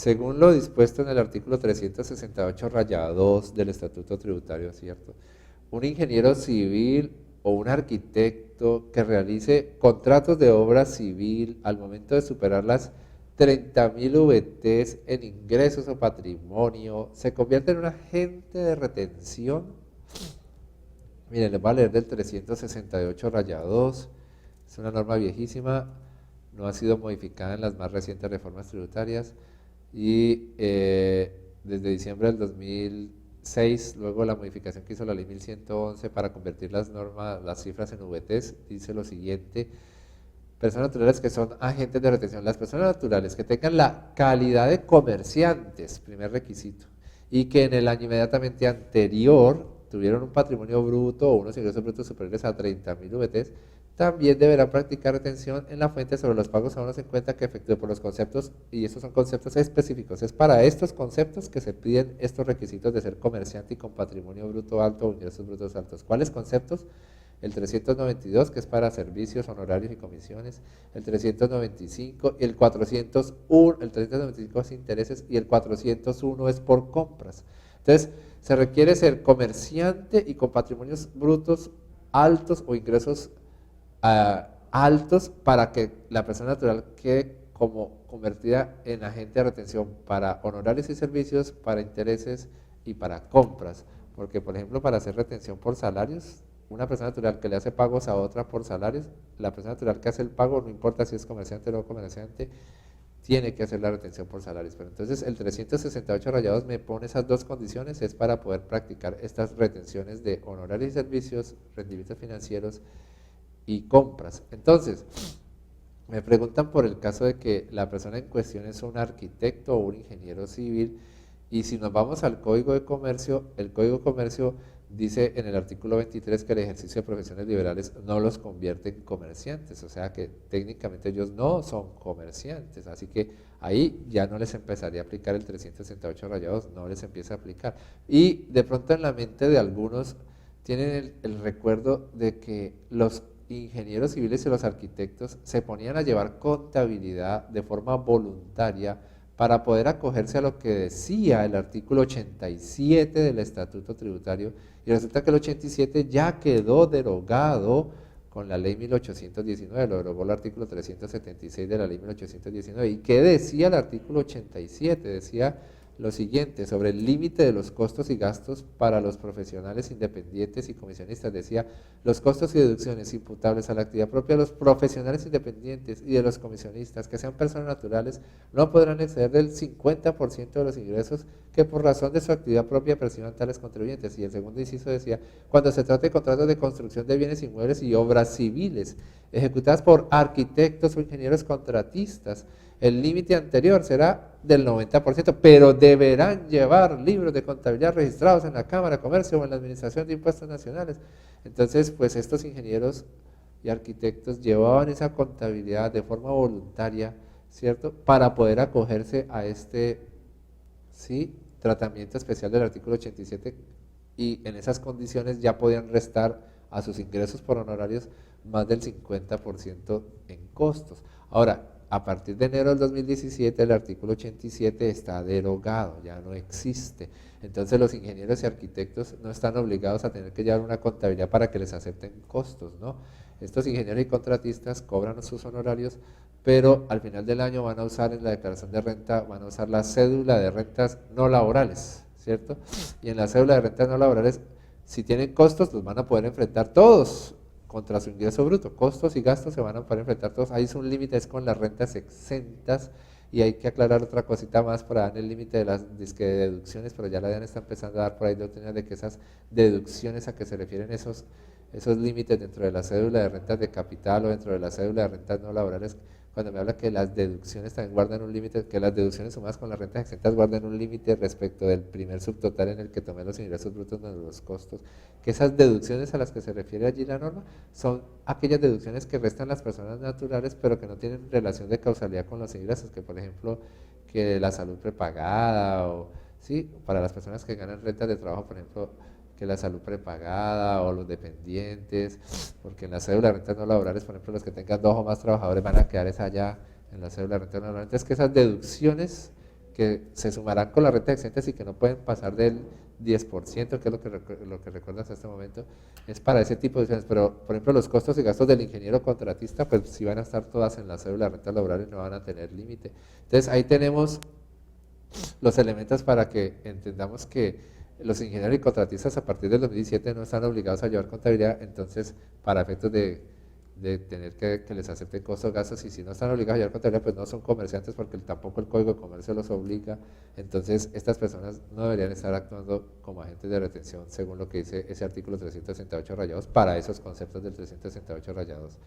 Según lo dispuesto en el artículo 368 raya 2 del Estatuto Tributario, ¿cierto? Un ingeniero civil o un arquitecto que realice contratos de obra civil al momento de superar las 30.000 VTs en ingresos o patrimonio, se convierte en un agente de retención. Miren, les voy a leer del 368 raya 2. Es una norma viejísima, no ha sido modificada en las más recientes reformas tributarias y desde diciembre del 2006, luego la modificación que hizo la ley 1111 para convertir las normas, las cifras en VTs, dice lo siguiente: personas naturales que son agentes de retención. Las personas naturales que tengan la calidad de comerciantes, primer requisito, y que en el año inmediatamente anterior tuvieron un patrimonio bruto o unos ingresos brutos superiores a 30.000 VTs, también deberán practicar retención en la fuente sobre los pagos a unos en cuenta que efectúe por los conceptos, y estos son conceptos específicos. Es para estos conceptos que se piden estos requisitos de ser comerciante y con patrimonio bruto alto o ingresos brutos altos. ¿Cuáles conceptos? El 392, que es para servicios, honorarios y comisiones, el 395 y el 401, el 395 es intereses y el 401 es por compras. Entonces, se requiere ser comerciante y con patrimonios brutos altos o ingresos altos para que la persona natural quede como convertida en agente de retención para honorarios y servicios, para intereses y para compras. Porque, por ejemplo, para hacer retención por salarios, una persona natural que le hace pagos a otra por salarios, la persona natural que hace el pago, no importa si es comerciante o no comerciante, tiene que hacer la retención por salarios. Pero entonces el 368 rayados me pone esas dos condiciones, es para poder practicar estas retenciones de honorarios y servicios, rendimientos financieros y compras. Entonces, me preguntan por el caso de que la persona en cuestión es un arquitecto o un ingeniero civil, y si nos vamos al Código de Comercio, el Código de Comercio dice en el artículo 23 que el ejercicio de profesiones liberales no los convierte en comerciantes, o sea que técnicamente ellos no son comerciantes, así que ahí ya no les empezaría a aplicar el 368 rayados, no les empieza a aplicar. Y de pronto en la mente de algunos tienen el recuerdo de que los ingenieros civiles y los arquitectos se ponían a llevar contabilidad de forma voluntaria para poder acogerse a lo que decía el artículo 87 del Estatuto Tributario, y resulta que el 87 ya quedó derogado con la ley 1819, lo derogó el artículo 376 de la ley 1819. ¿Y qué decía el artículo 87? Decía lo siguiente, sobre el límite de los costos y gastos para los profesionales independientes y comisionistas. Decía: los costos y deducciones imputables a la actividad propia de los profesionales independientes y de los comisionistas que sean personas naturales no podrán exceder del 50% de los ingresos que por razón de su actividad propia perciban tales contribuyentes. Y el segundo inciso decía: cuando se trate de contratos de construcción de bienes inmuebles y obras civiles ejecutadas por arquitectos o ingenieros contratistas, el límite anterior será del 90%, pero deberán llevar libros de contabilidad registrados en la Cámara de Comercio o en la Administración de Impuestos Nacionales. Entonces, pues estos ingenieros y arquitectos llevaban esa contabilidad de forma voluntaria, ¿cierto? Para poder acogerse a este, ¿sí?, tratamiento especial del artículo 87, y en esas condiciones ya podían restar a sus ingresos por honorarios más del 50% en costos. Ahora, a partir de enero del 2017 el artículo 87 está derogado, ya no existe. Entonces los ingenieros y arquitectos no están obligados a tener que llevar una contabilidad para que les acepten costos, ¿no? Estos ingenieros y contratistas cobran sus honorarios, pero al final del año van a usar en la declaración de renta, van a usar la cédula de rentas no laborales, ¿cierto? Y en la cédula de rentas no laborales, si tienen costos, los van a poder enfrentar todos contra su ingreso bruto. Costos y gastos se van a poder enfrentar todos. Ahí es un límite, es con las rentas exentas. Y hay que aclarar otra cosita más para dar el límite de las deducciones, pero ya la DIAN está empezando a dar por ahí doctrinas de que esas deducciones a que se refieren esos límites dentro de la cédula de rentas de capital o dentro de la cédula de rentas no laborales, cuando me habla que las deducciones también guardan un límite, que las deducciones sumadas con las rentas exentas guardan un límite respecto del primer subtotal en el que tomé los ingresos brutos menos los costos, que esas deducciones a las que se refiere allí la norma son aquellas deducciones que restan las personas naturales pero que no tienen relación de causalidad con los ingresos, que por ejemplo que la salud prepagada, o sí, para las personas que ganan rentas de trabajo, por ejemplo, que la salud prepagada o los dependientes, porque en la cédula de rentas no laborales, por ejemplo, los que tengan 2 o más trabajadores van a quedar esa allá en la cédula de rentas no laborales. Entonces, que esas deducciones que se sumarán con las rentas excedentes y que no pueden pasar del 10%, que es lo que recuerdas hasta este momento, es para ese tipo de decisiones. Pero, por ejemplo, los costos y gastos del ingeniero contratista, pues sí van a estar todas en la cédula de rentas laborales y no van a tener límite. Entonces, ahí tenemos los elementos para que entendamos que los ingenieros y contratistas a partir del 2017 no están obligados a llevar contabilidad, entonces para efectos de tener que les acepten costos, gastos, y si no están obligados a llevar contabilidad, pues no son comerciantes porque tampoco el Código de Comercio los obliga, entonces estas personas no deberían estar actuando como agentes de retención según lo que dice ese artículo 368 rayados para esos conceptos del 368 rayados.